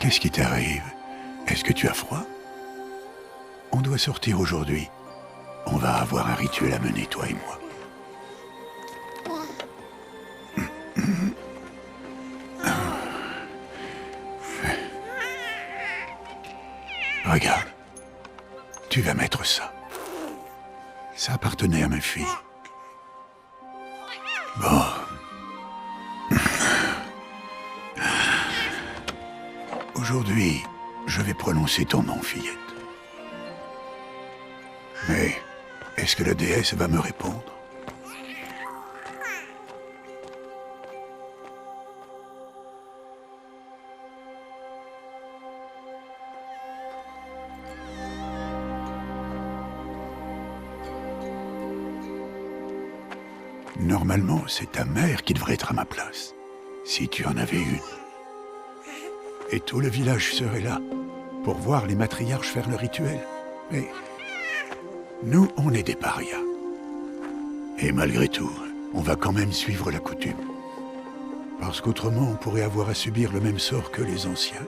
Qu'est-ce qui t'arrive? Est-ce que tu as froid? On doit sortir aujourd'hui. On va avoir un rituel à mener, toi et moi. Regarde. Tu vas mettre ça. Ça appartenait à ma fille. Bon. Aujourd'hui, je vais prononcer ton nom, fillette. Mais, est-ce que la déesse va me répondre? Normalement, c'est ta mère qui devrait être à ma place, si tu en avais une. Et tout le village serait là, pour voir les matriarches faire le rituel. Mais nous, on est des parias. Et malgré tout, on va quand même suivre la coutume. Parce qu'autrement, on pourrait avoir à subir le même sort que les anciens.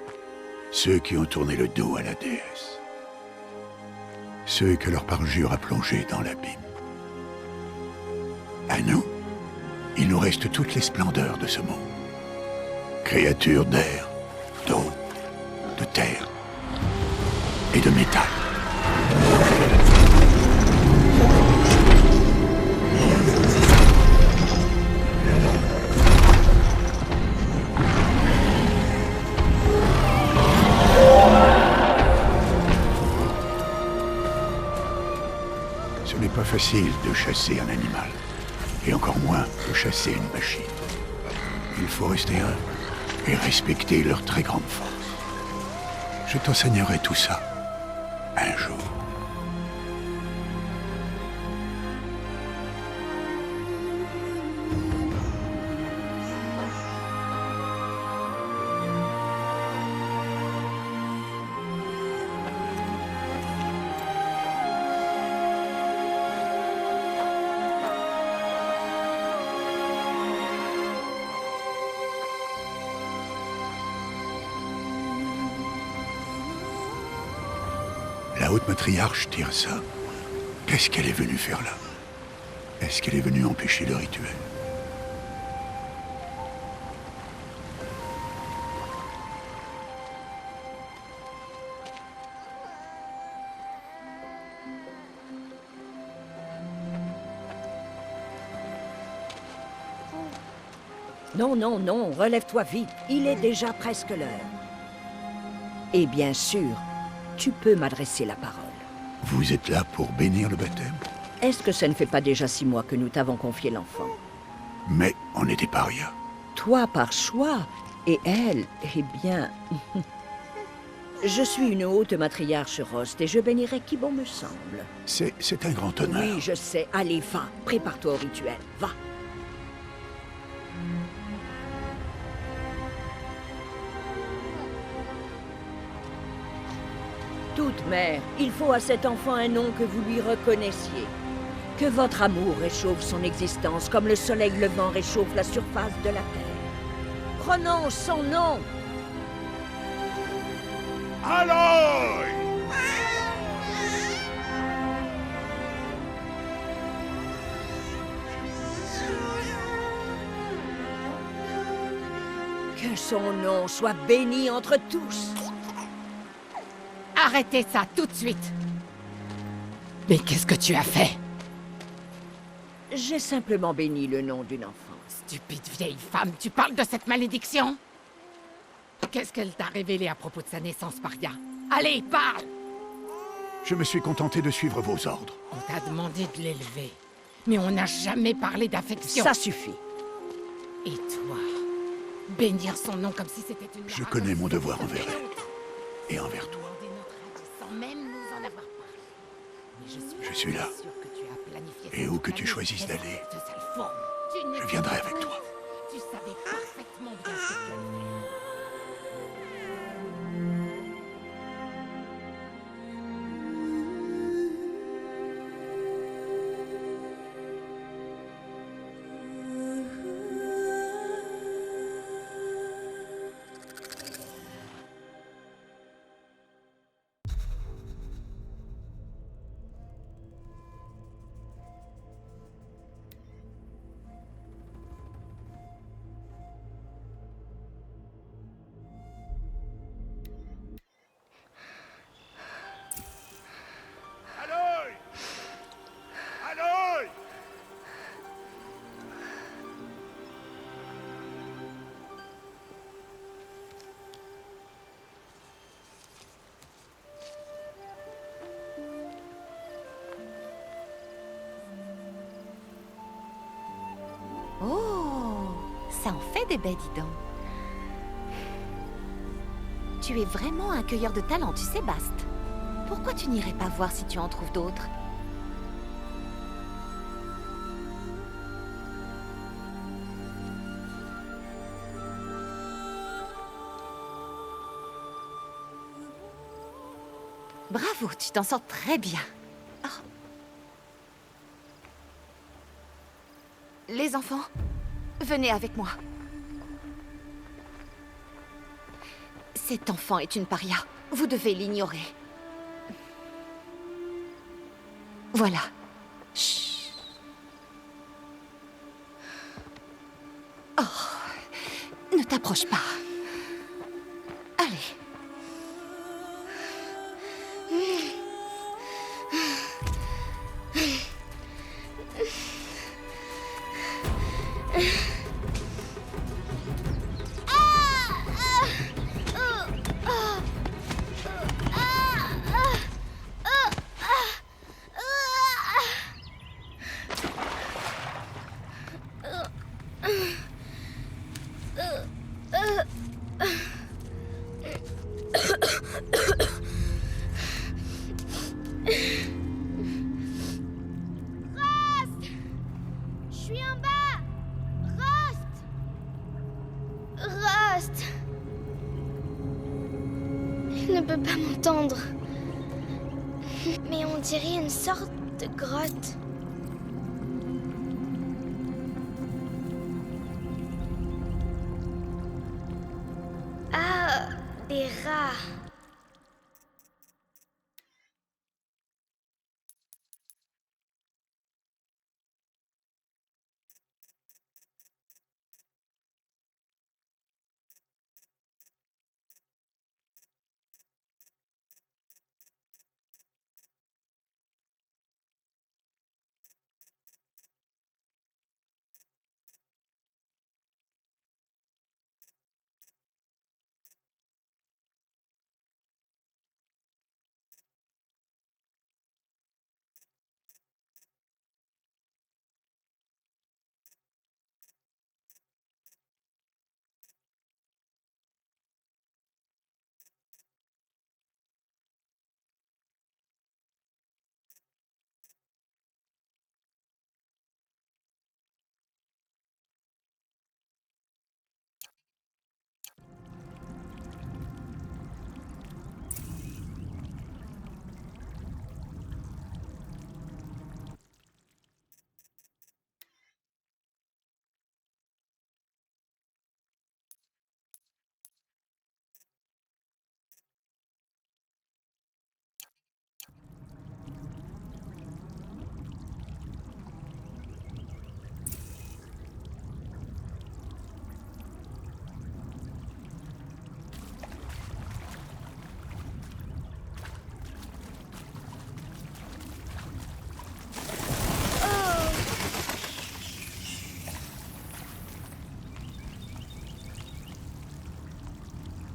Ceux qui ont tourné le dos à la déesse. Ceux que leur parjure a plongés dans l'abîme. À nous, il nous reste toutes les splendeurs de ce monde. Créatures d'air, d'eau, de terre et de métal. Ce n'est pas facile de chasser un animal. Et encore moins de chasser une machine. Il faut rester humble et respecter leur très grande force. Je t'enseignerai tout ça un jour. La haute matriarche Tirsa, qu'est-ce qu'elle est venue faire là? Est-ce qu'elle est venue empêcher le rituel? Non, non, non, relève-toi vite. Il est déjà presque l'heure. Et bien sûr, tu peux m'adresser la parole. Vous êtes là pour bénir le baptême? Est-ce que ça ne fait pas déjà 6 mois que nous t'avons confié l'enfant? Mais on est des parias. Toi par choix, et elle, eh bien... Je suis une haute matriarche Rost et je bénirai qui bon me semble. C'est un grand honneur. Oui, je sais. Allez, va. Prépare-toi au rituel. Va. Toute mère, il faut à cet enfant un nom que vous lui reconnaissiez. Que votre amour réchauffe son existence comme le soleil levant réchauffe la surface de la terre. Prononce son nom. Aloy! Que son nom soit béni entre tous. Arrêtez ça tout de suite! Mais qu'est-ce que tu as fait? J'ai simplement béni le nom d'une enfant. Stupide vieille femme, tu parles de cette malédiction? Qu'est-ce qu'elle t'a révélé à propos de sa naissance, Paria? Allez, parle! Je me suis contenté de suivre vos ordres. On t'a demandé de l'élever, mais on n'a jamais parlé d'affection. Ça suffit. Et toi, bénir son nom comme si c'était une... Je connais mon devoir envers elle. Et envers toi. Sans même nous en avoir parlé. Mais Je suis là. sûre que tu as planifié Et cette où que tu malédiction choisisses d'aller, de sale forme. je viendrai avec toi. Tu savais parfaitement bien ce que tu allais faire. Oh, ça en fait des baies, dis donc. Tu es vraiment un cueilleur de talent, tu sais, Bast. Pourquoi tu n'irais pas voir si tu en trouves d'autres? Bravo, tu t'en sors très bien. Oh. Les enfants, venez avec moi. Cet enfant est une paria. Vous devez l'ignorer. Voilà. Chut. Oh, ne t'approche pas. Allez. Il ne peut pas m'entendre. Mais on dirait une sorte de grotte. Ah, des rats.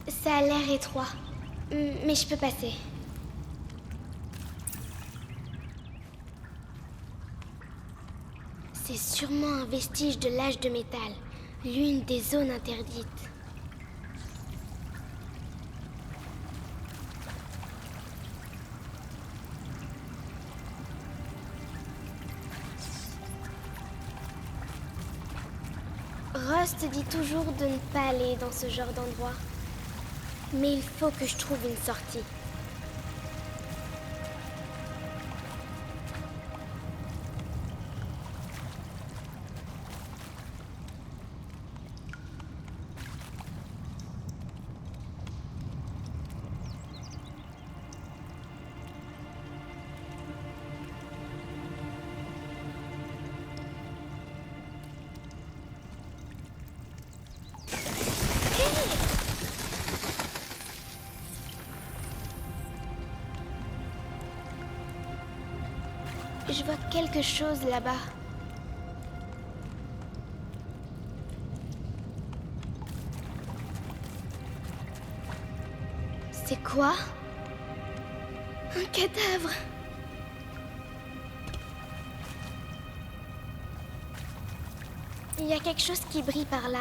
Ça a l'air étroit, mais je peux passer. C'est sûrement un vestige de l'âge de métal, l'une des zones interdites. Rust dit toujours de ne pas aller dans ce genre d'endroit. Mais il faut que je trouve une sortie. Je vois quelque chose là-bas. C'est quoi? Un cadavre. Il y a quelque chose qui brille par là.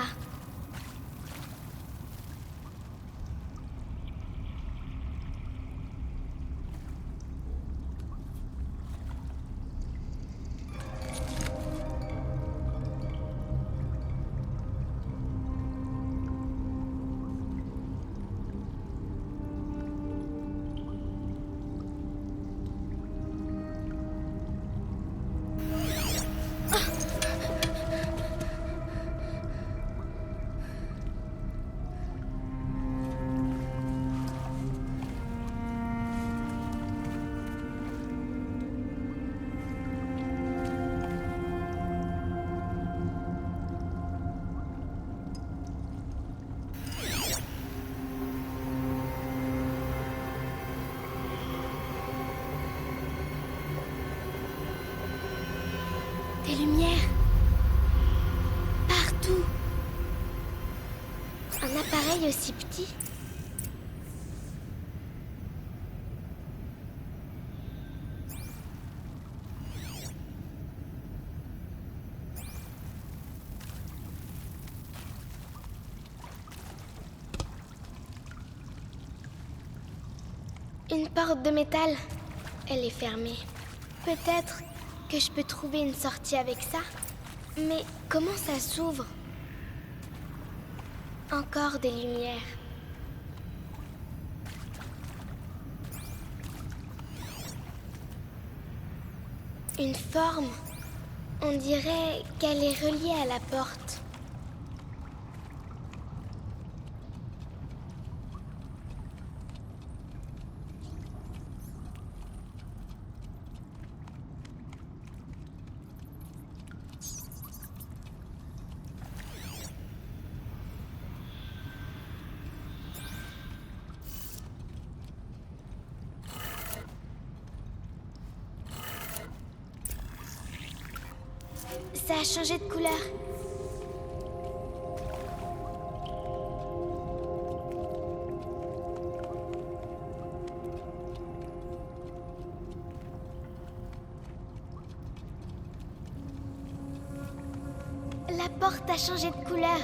Des lumières. Partout. Un appareil aussi petit. Une porte de métal. Elle est fermée. Peut-être que je peux trouver une sortie avec ça. Mais comment ça s'ouvre? Encore des lumières. Une forme. On dirait qu'elle est reliée à la porte. Ça a changé de couleur. La porte a changé de couleur.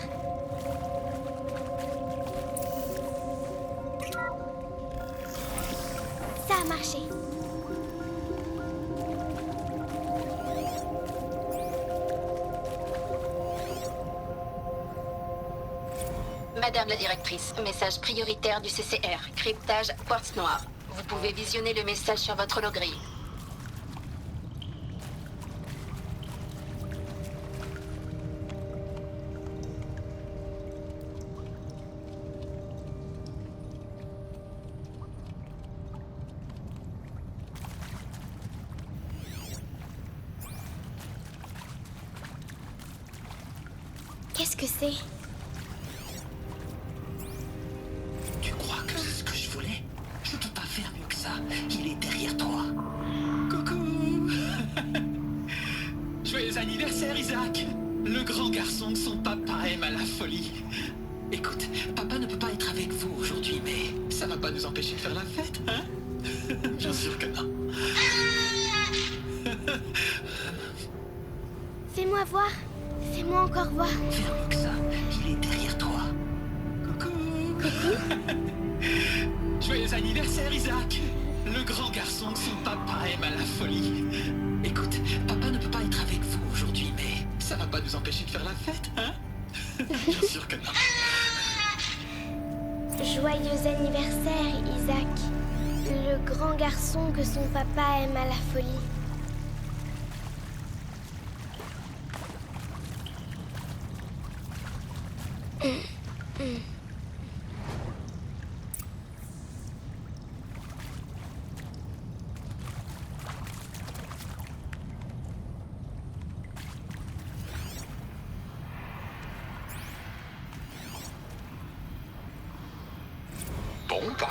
Ça a marché. Madame la directrice, message prioritaire du CCR, cryptage quartz noir. Vous pouvez visionner le message sur votre holographie. Qu'est-ce que c'est? Tu crois que c'est ce que je voulais? Je peux pas faire mieux que ça. Il est derrière toi. Coucou. Joyeux anniversaire, Isaac. Le grand garçon que son papa aime à la folie. Écoute, papa ne peut pas être avec vous aujourd'hui, mais ça va pas nous empêcher de faire la fête, hein? Bien sûr que non. Fais-moi voir. Fais-moi encore voir. Faire mieux que ça. Il est derrière toi. Coucou. Joyeux anniversaire, Isaac. Le grand garçon que son papa aime à la folie. Écoute, papa ne peut pas être avec vous aujourd'hui, mais ça va pas nous empêcher de faire la fête, hein? Bien sûr que non. Joyeux anniversaire, Isaac. Le grand garçon que son papa aime à la folie. Bon, bah,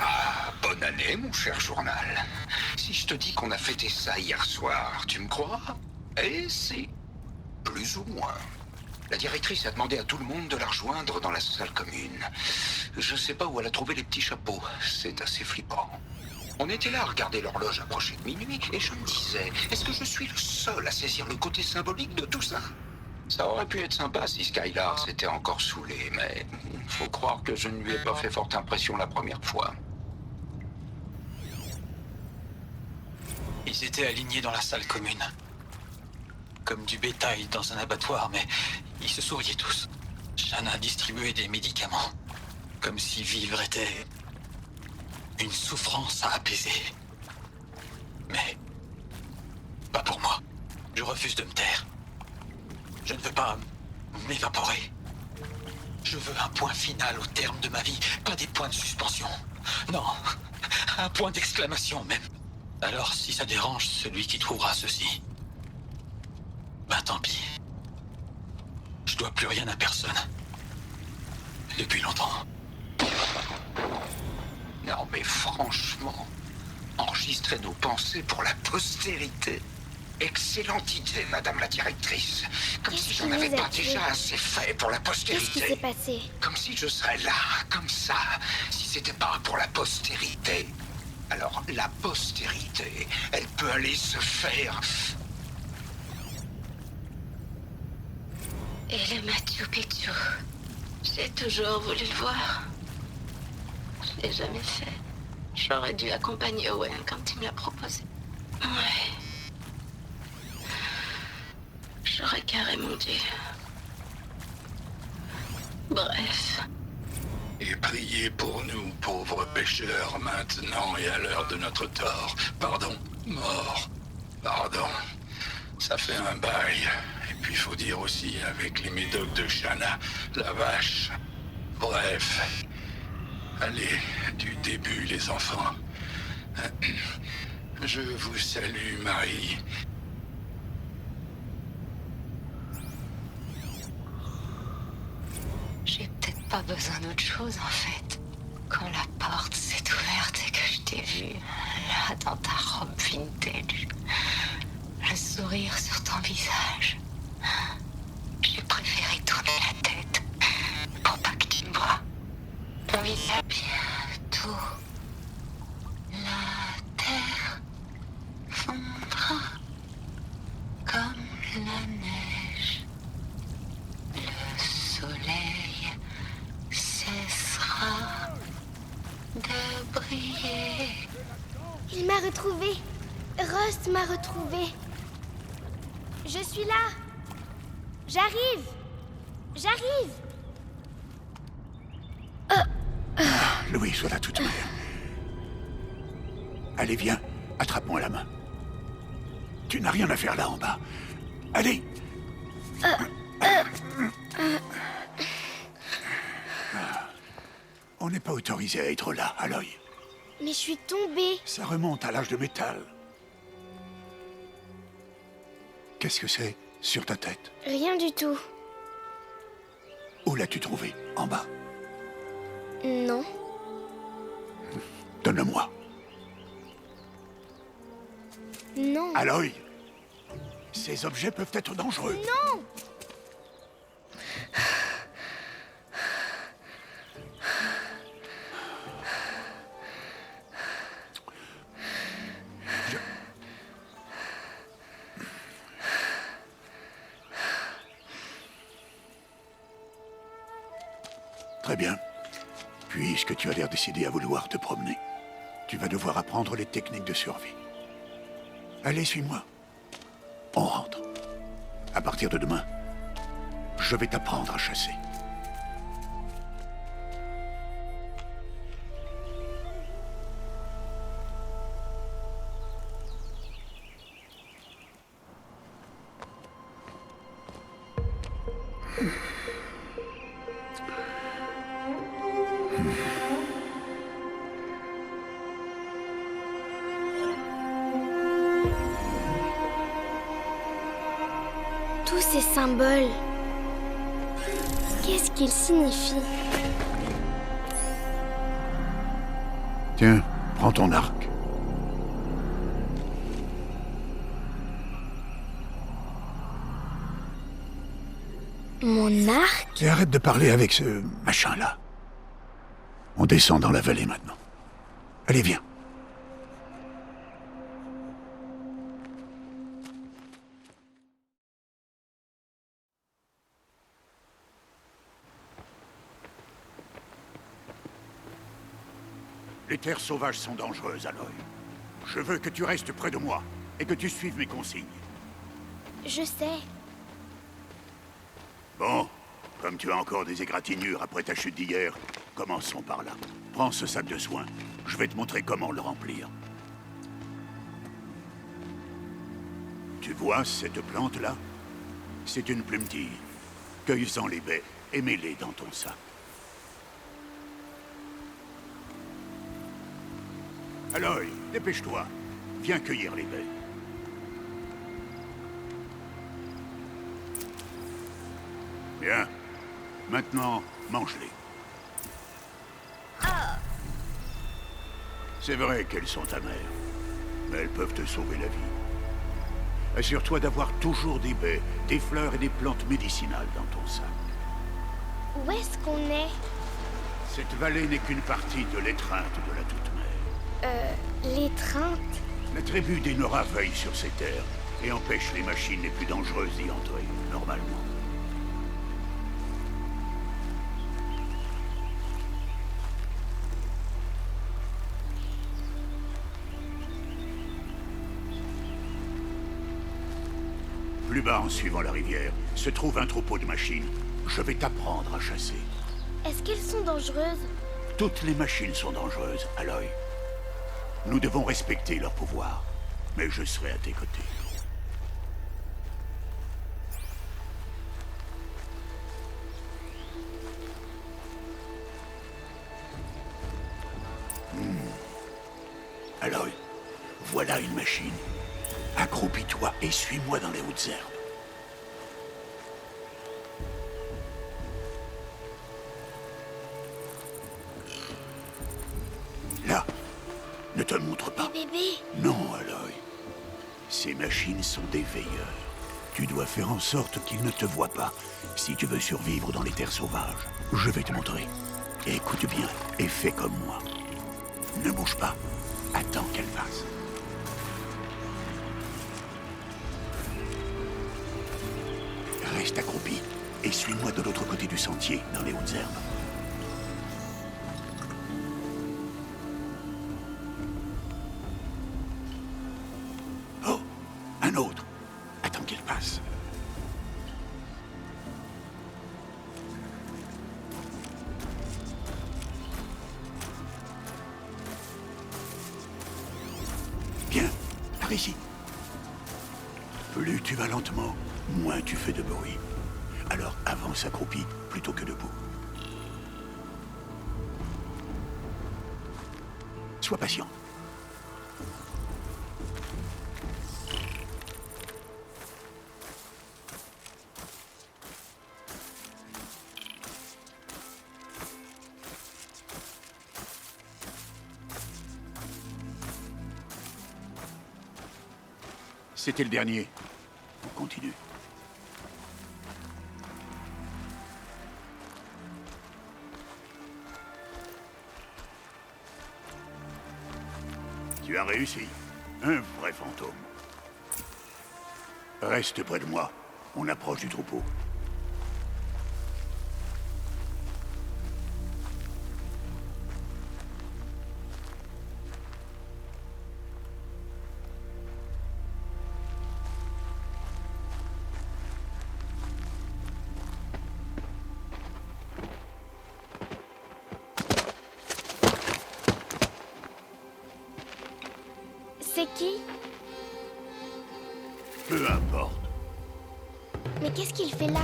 bonne année, mon cher journal. Si je te dis qu'on a fêté ça hier soir, tu me crois? Et c'est plus ou moins. La directrice a demandé à tout le monde de la rejoindre dans la salle commune. Je sais pas où elle a trouvé les petits chapeaux. C'est assez flippant. On était là à regarder l'horloge approcher de minuit et je me disais, est-ce que je suis le seul à saisir le côté symbolique de tout ça? Ça aurait pu être sympa si Skylar s'était encore saoulé, mais faut croire que je ne lui ai pas fait forte impression la première fois. Ils étaient alignés dans la salle commune. Comme du bétail dans un abattoir, mais ils se souriaient tous. Shanna distribuait des médicaments. Comme si vivre était une souffrance à apaiser. Mais pas pour moi. Je refuse de me taire. Je ne veux pas m'évaporer. Je veux un point final au terme de ma vie, pas des points de suspension. Non, un point d'exclamation même. Alors si ça dérange celui qui trouvera ceci, ben tant pis. Je dois plus rien à personne. Depuis longtemps. Non mais franchement, enregistrer nos pensées pour la postérité. Excellente idée, madame la directrice. Comme si j'en avais pas déjà assez fait pour la Qu'est-ce qui s'est postérité. passé? Comme si je serais là, comme ça, si c'était pas pour la postérité. Alors, la postérité, elle peut aller se faire... Et le Machu Picchu. J'ai toujours voulu le voir. Je l'ai jamais fait. J'aurais dû accompagner Owen quand il me l'a proposé. Ouais. J'aurais carrément dû. Bref. Et priez pour nous, pauvres pécheurs, maintenant et à l'heure de notre tort. Pardon, mort. Pardon. Ça fait un bail. Et puis faut dire aussi, avec les médocs de Shanna, la vache. Bref. Allez, du début, les enfants. Je vous salue, Marie. J'ai peut-être pas besoin d'autre chose en fait. Quand la porte s'est ouverte et que je t'ai vu, là dans ta robe vintage, le sourire sur ton visage, j'ai préféré tourner la tête pour pas que tu me vois. Ton visage, bientôt, la terre fondra comme la neige. Le soleil cessera de briller. Il m'a retrouvé. Rost m'a retrouvé. Je suis là. J'arrive. J'arrive. Louis, voilà toute mère. Allez, viens. Attrape-moi la main. Tu n'as rien à faire là en bas. Allez. On n'est pas autorisé à être là, Aloy. Mais je suis tombée. Ça remonte à l'âge de métal. Qu'est-ce que c'est sur ta tête? Rien du tout. Où l'as-tu trouvé? En bas? Non. Donne-le-moi. Non. Aloy, ces objets peuvent être dangereux. Non. Très bien. Puisque tu as l'air décidé à vouloir te promener, tu vas devoir apprendre les techniques de survie. Allez, suis-moi. On rentre. À partir de demain, je vais t'apprendre à chasser. Tous ces symboles. Qu'est-ce qu'ils signifient? Tiens, prends ton arc. Mon arc? Et arrête de parler avec ce machin-là. On descend dans la vallée maintenant. Allez, viens. Les terres sauvages sont dangereuses, Aloy. Je veux que tu restes près de moi, et que tu suives mes consignes. Je sais. Bon, comme tu as encore des égratignures après ta chute d'hier, commençons par là. Prends ce sac de soins. Je vais te montrer comment le remplir. Tu vois cette plante-là? C'est une plumetille. Cueille-en les baies et mets-les dans ton sac. Aloy, dépêche-toi. Viens cueillir les baies. Bien. Maintenant, mange-les. C'est vrai qu'elles sont amères, mais elles peuvent te sauver la vie. Assure-toi d'avoir toujours des baies, des fleurs et des plantes médicinales dans ton sac. Où est-ce qu'on est? Cette vallée n'est qu'une partie de l'étreinte de la Toute-Mère. L'étreinte? La tribu des Nora veille sur ces terres et empêche les machines les plus dangereuses d'y entrer, normalement. Plus bas, en suivant la rivière, se trouve un troupeau de machines. Je vais t'apprendre à chasser. Est-ce qu'elles sont dangereuses? Toutes les machines sont dangereuses, Aloy. Nous devons respecter leur pouvoir, mais je serai à tes côtés. Aloy, voilà une machine. Accroupis-toi et suis-moi dans les hautes herbes. Là, ne te montre pas. Bébé? Non, Aloy. Ces machines sont des veilleurs. Tu dois faire en sorte qu'ils ne te voient pas, si tu veux survivre dans les terres sauvages. Je vais te montrer. Écoute bien et fais comme moi. Ne bouge pas. Attends qu'elle passe. Reste accroupi et suis-moi de l'autre côté du sentier, dans les hautes herbes. Oh, un autre. Attends qu'il passe. Bien, par ici. Plus tu vas lentement, moins tu fais de bruit. Alors avance accroupi plutôt que debout. Sois patient. C'était le dernier. On continue. Tu as réussi. Un vrai fantôme. Reste près de moi. On approche du troupeau. C'est qui? Peu importe. Mais qu'est-ce qu'il fait là?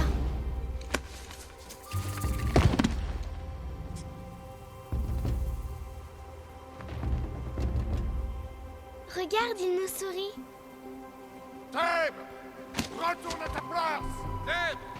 Regarde, il nous sourit. Thèbes! Retourne à ta place! Thèbes!